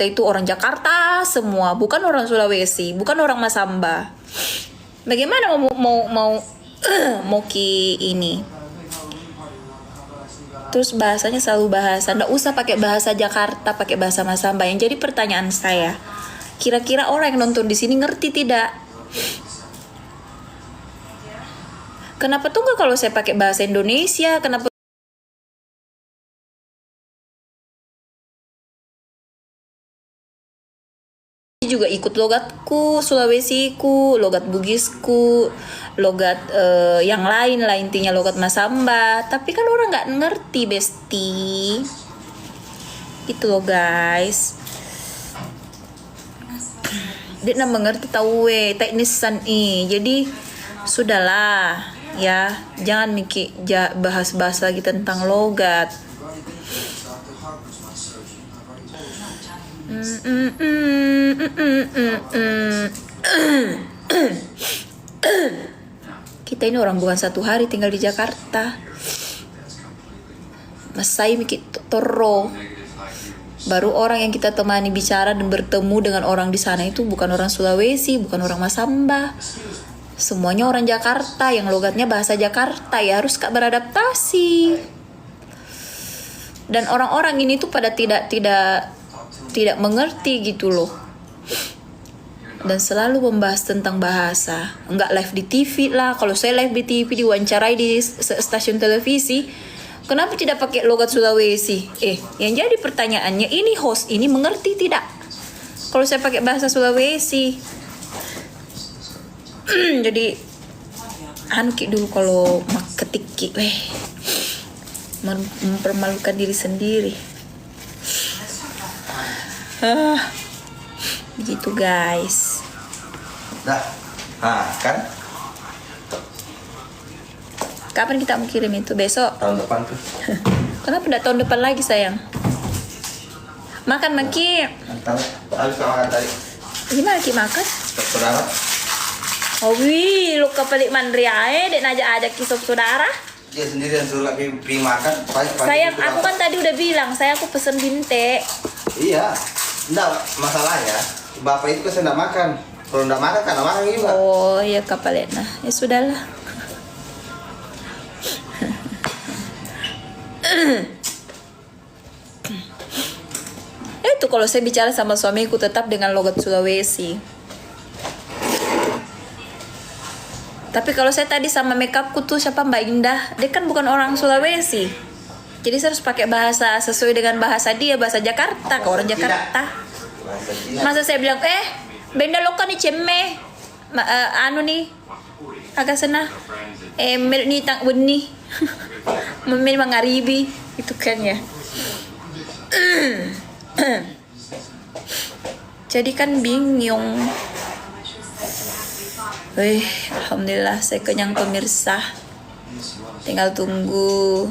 Jakarta itu orang Jakarta semua, bukan orang Sulawesi, bukan orang Masamba. Bagaimana mau ki ini? Terus bahasanya selalu bahasa, nggak usah pakai bahasa Jakarta, pakai bahasa Masamba. Yang jadi pertanyaan saya, kira-kira orang yang nonton di sini ngerti tidak? Kenapa tuh nggak kalau saya pakai bahasa Indonesia? Kenapa juga ikut logatku, Sulawesiku, logat Bugisku, logat yang lain lah, intinya logat Masamba. Tapi kan orang nggak ngerti, besti. Itu loh guys. Dia nggak mengerti tahu teknisan jadi sudahlah ya, jangan mikir bahas lagi tentang logat. Kita ini orang bukan satu hari tinggal di Jakarta. Mas saya mikir toro. Baru orang yang kita temani bicara dan bertemu dengan orang di sana itu bukan orang Sulawesi, bukan orang Masamba. Semuanya orang Jakarta yang logatnya bahasa Jakarta, ya harus beradaptasi. Dan orang-orang ini tuh pada tidak mengerti gitu loh. Dan selalu membahas tentang bahasa. Enggak live di TV lah. Kalau saya live di TV, diwawancarai di stasiun televisi, kenapa tidak pakai logat Sulawesi? Yang jadi pertanyaannya, ini host ini mengerti tidak? Kalau saya pakai bahasa Sulawesi. Jadi dulu kalau ketik mempermalukan diri sendiri. Begitu guys. Kan? Kapan kita mau kirim itu? Besok? Tahun depan tuh. Kenapa tidak tahun depan lagi sayang? Makan Maki. Habis makan tadi. Gimana Ki makan? Saudara. Oh lu kepelik mandri ae, dek ajak kisah saudara. Dia sendiri yang suruh lagi pergi makan. Sayang, aku kan tadi udah bilang, aku pesen binte. Iya. Enggak, masalahnya bapak itu kan enggak makan. Kalau enggak makan kan makan juga. Oh iya kapalet. Nah, ya sudahlah. Itu kalau saya bicara sama suamiku tetap dengan logat Sulawesi. Tapi kalau saya tadi sama makeupku tuh siapa Mbak Indah, dia kan bukan orang Sulawesi. Jadi saya harus pakai bahasa sesuai dengan bahasa dia, bahasa Jakarta, ke orang Jakarta. Masa saya bilang, benda loka nih ceme, nih, agak senah, milk nih tang beni, memil mangaribi, itu kan ya. Jadi kan bingung. Alhamdulillah saya kenyang pemirsa. Tinggal tunggu.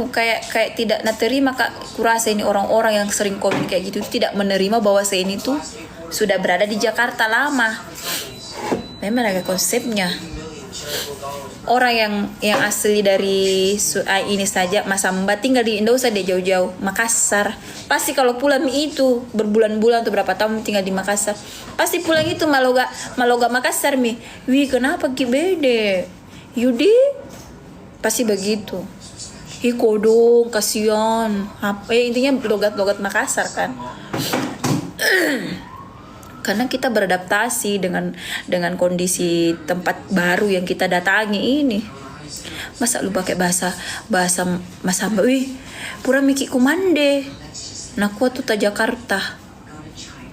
Kayak tidak terima Kak. Kurasa ini orang-orang yang sering komen kayak gitu tidak menerima bahwa saya ini tuh sudah berada di Jakarta lama. Memang ada konsepnya. Orang yang asli dari ini saja Masamba tinggal di Indo usah deh jauh-jauh Makassar. Pasti kalau pulang itu berbulan-bulan atau berapa tahun tinggal di Makassar, pasti pulang itu Maloga Makassar mi. Wih kenapa ki bede? Yudi pasti begitu. Kodong kasihan. Intinya logat-logat Makassar kan. Karena kita beradaptasi dengan kondisi tempat baru yang kita datangi ini. Masa lu pakai bahasa Masamba? Pura miki kumande. Nah kuat tuh Jakarta.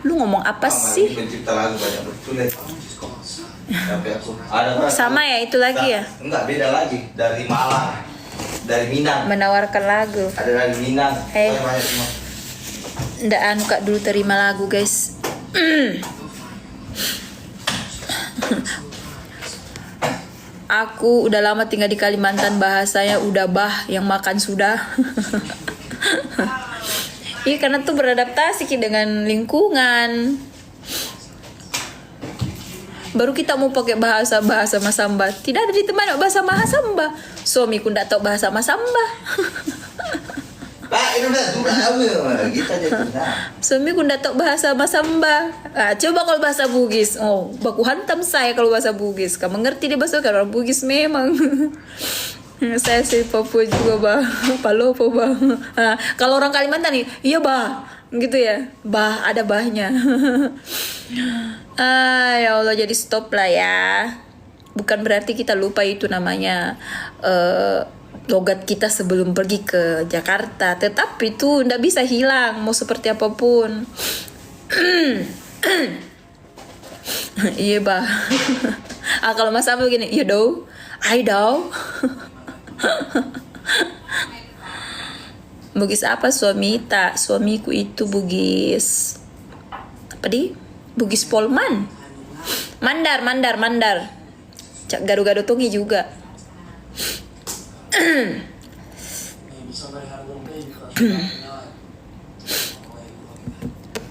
Lu ngomong apa sih? Pencipta lagu banyak betul ya. Tapi aku sama ya itu lagi ya? Enggak, beda lagi dari Malang. Dari Minang. Menawarkan lagu. Ada dari Minang. Nggak Kak dulu terima lagu guys. Aku udah lama tinggal di Kalimantan, bahasanya udah yang makan sudah. Iya karena tuh beradaptasi dengan lingkungan. Baru kita mau pakai bahasa Masamba. Tidak ada di teman bahasa Masamba. Suamiku ndak tahu bahasa Masamba. Pak, ini udah tuh gitu aja tuh. Suamiku ndak tahu bahasa Masamba. Coba kalau bahasa Bugis. Oh, baku hantam saya kalau bahasa Bugis. Kamu mengerti dia bahasa orang Bugis memang. Saya si Papua juga, Bah. Palopo, Bah. Kalau orang Kalimantan nih, iya, Bah. Gitu ya. Bah, ada bahnya. Ya Allah, jadi stop lah ya. Bukan berarti kita lupa itu namanya logat kita sebelum pergi ke Jakarta. Tetapi itu ndak bisa hilang mau seperti apapun. Iya, Bah. Kalau Mas Abel begini, iya do, I do. Bugis apa suamita? Suamiku itu Bugis apa di? Bugis Polman. Mandar. Cak gado-gado tongi juga.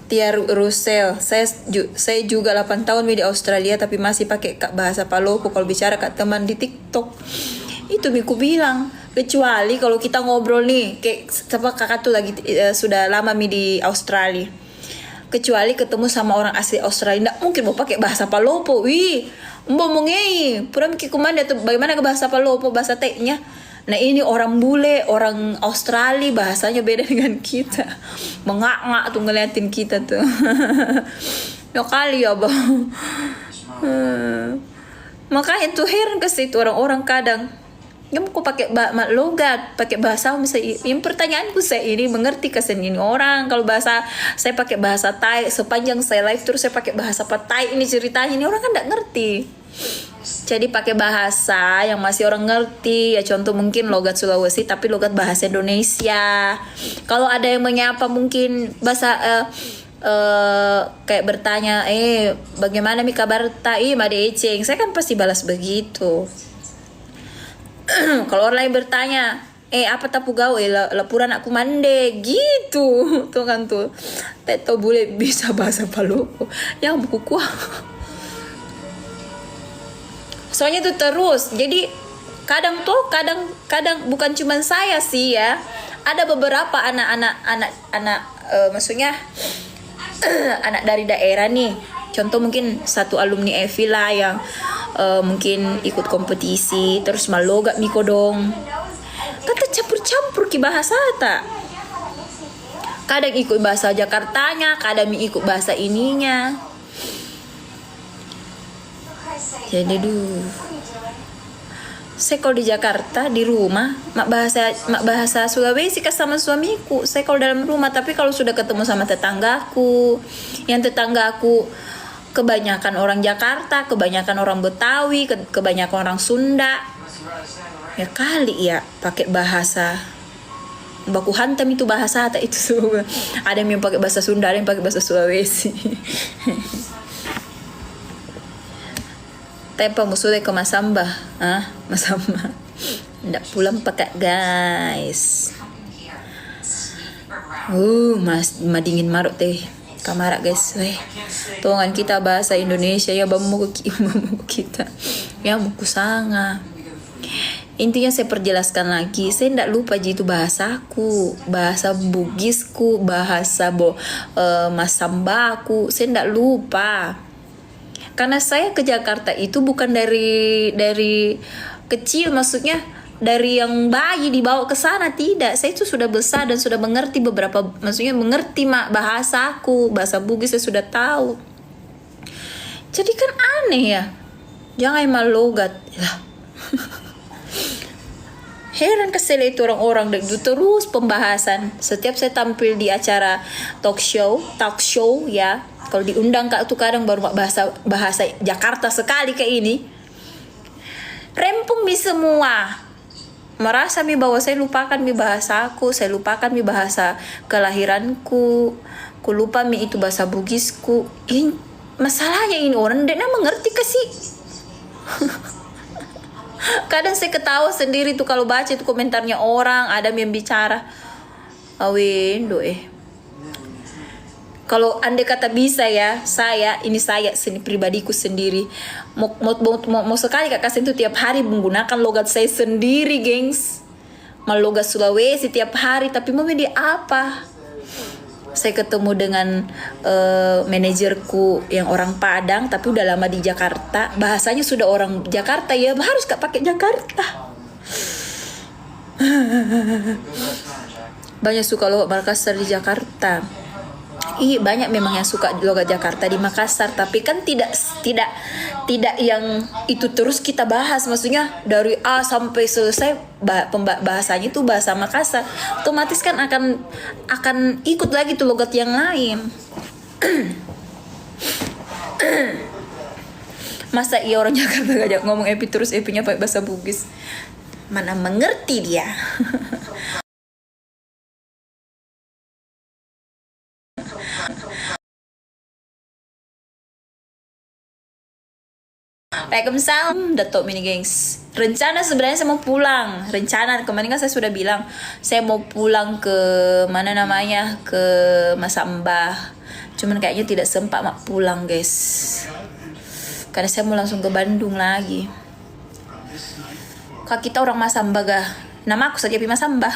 Tia Rusel, saya juga 8 tahun di Australia tapi masih pakai bahasa Palopo kalau bicara ke teman di TikTok. Itu Miku bilang, kecuali kalau kita ngobrol nih, kayak siapa kakak tuh lagi sudah lama di Australia. Kecuali ketemu sama orang asli Australia, nggak mungkin mau pakai bahasa Palopo. Wih, mau ngei, pura mikir kumanda tuh bagaimana ke bahasa Palopo, bahasa teknya. Nah ini orang bule, orang Australia bahasanya beda dengan kita. Mengak-ngak tuh ngeliatin kita tuh. Ya kali ya bang. Makanya tuh heran ke situ orang-orang kadang. Ya mau pakai logat, pakai bahasa misalnya. Yang pertanyaanku saya ini mengerti kesenian orang. Kalau bahasa saya pakai bahasa Thai, sepanjang saya live terus saya pakai bahasa Thai ini ceritanya ini orang kan nggak ngerti. Jadi pakai bahasa yang masih orang ngerti ya, contoh mungkin logat Sulawesi tapi logat bahasa Indonesia. Kalau ada yang menyapa mungkin bahasa kayak bertanya bagaimana mi kabar tai made eceng, saya kan pasti balas begitu. Kalau orang lain bertanya apa tapu gawe lapuran aku mande gitu tuh kan tuh teto boleh bisa bahasa Palopo yang buku kuah. Soalnya tuh terus, jadi kadang bukan cuma saya sih ya, ada beberapa anak maksudnya anak dari daerah nih, contoh mungkin satu alumni Evi lah yang mungkin ikut kompetisi, terus malogat miko dong, kata campur ki bahasa tak, kadang ikut bahasa Jakartanya, kadang ikut bahasa ininya. Jadi saya kalau di Jakarta di rumah mak bahasa Sulawesi kan sama suamiku. Saya kalau dalam rumah, tapi kalau sudah ketemu sama tetanggaku, yang tetanggaku kebanyakan orang Jakarta, kebanyakan orang Betawi, kebanyakan orang Sunda. Ya kali ya pakai bahasa baku hantam itu bahasa tak itu semua. Ada yang pakai bahasa Sunda, ada yang pakai bahasa Sulawesi. Tempa musuhnya ke Masamba, Masamba. Ndak pulang pakai guys. Mas madingin maruk teh kamera guys. Tongan kita bahasa Indonesia ya bamu kita. Ya muku sanga. Intinya saya perjelaskan lagi, saya ndak lupa itu bahasaku, bahasa Bugisku, bahasa Masambaku, saya ndak lupa. Karena saya ke Jakarta itu bukan dari kecil, maksudnya dari yang bayi dibawa ke sana, tidak. Saya itu sudah besar dan sudah mengerti maksudnya mengerti bahasaku, bahasa Bugis saya sudah tahu. Jadi kan aneh ya, jangan malogat lah. Heran kesel itu orang-orang dan itu terus pembahasan. Setiap saya tampil di acara talk show ya, kalau diundang kak tuh kadang baru bahasa Jakarta sekali kayak ini. Rempung mi semua. Merasa mi bahwa saya lupakan mi bahasaku, saya lupakan mi bahasa kelahiranku, ku lupa mi itu bahasa Bugisku. Ini masalahnya ini orang tidak mengerti kasih. Kadang saya ketawa sendiri tuh kalau baca itu komentarnya orang, ada yang bicara awindo Kalau andai kata bisa ya, saya pribadiku sendiri mau sekali Kak Kasen itu tiap hari menggunakan logat saya sendiri, gengs. Mau logat Sulawesi tiap hari, tapi mau di apa? Saya ketemu dengan manajerku yang orang Padang tapi udah lama di Jakarta, bahasanya sudah orang Jakarta ya, harus Kak pakai Jakarta. Banyak suka logat Makassar di Jakarta. Iya, banyak memang yang suka logat Jakarta di Makassar, tapi kan tidak yang itu terus kita bahas, maksudnya dari A sampai selesai bahasanya itu bahasa Makassar, otomatis kan akan ikut lagi tuh logat yang lain. Masa iya orang Jakarta gak ngomong Epi terus Epinya pakai bahasa Bugis, mana mengerti dia. Waalaikumsalam, Datuk Mini Gengs. Rencana sebenarnya saya mau pulang. Rencana kemarin kan saya sudah bilang saya mau pulang ke mana namanya, ke Masambah. Cuman kayaknya tidak sempat mak pulang, guys. Karena saya mau langsung ke Bandung lagi. Kak kita orang Masambah gah. Nama aku saja Pi Masambah.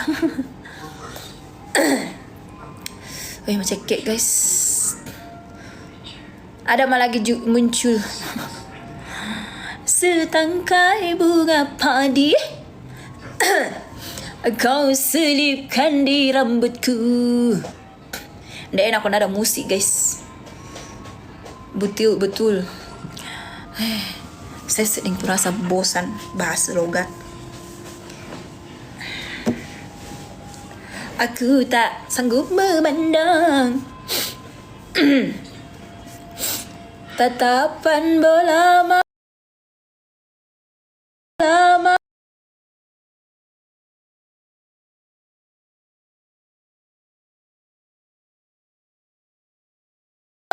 Wih, mau cekek guys. Ada malah lagi muncul. Setangkai bunga padi kau selipkan di rambutku. Nggak enak kalau ada musik guys. Betul. Saya sedang merasa bosan bahas logat. Aku tak sanggup memandang tatapan bola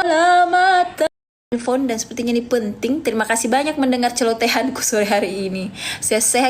lama telepon, dan sepertinya ini penting. Terima kasih banyak mendengar celotehanku sore hari ini. Saya sehat.